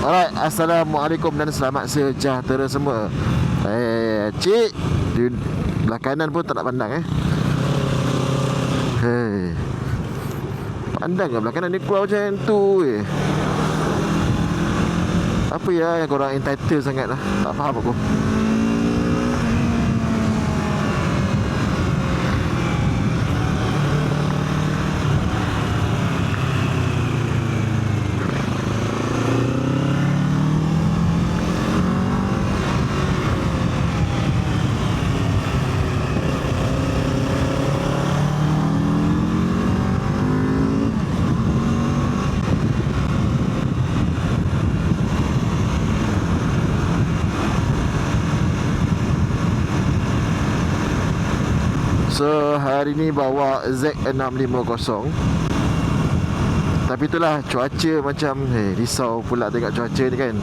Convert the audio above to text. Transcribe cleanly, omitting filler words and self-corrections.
Alright, Assalamualaikum dan selamat sejahtera semua. Cik di belah kanan pun tak nak pandang pandang ke belah kanan ni keluar macam tu Apa ya yang korang entitled sangat lah. Tak faham aku. So hari ni bawa Z650. Tapi itulah cuaca macam risau pula tengok cuaca ni kan.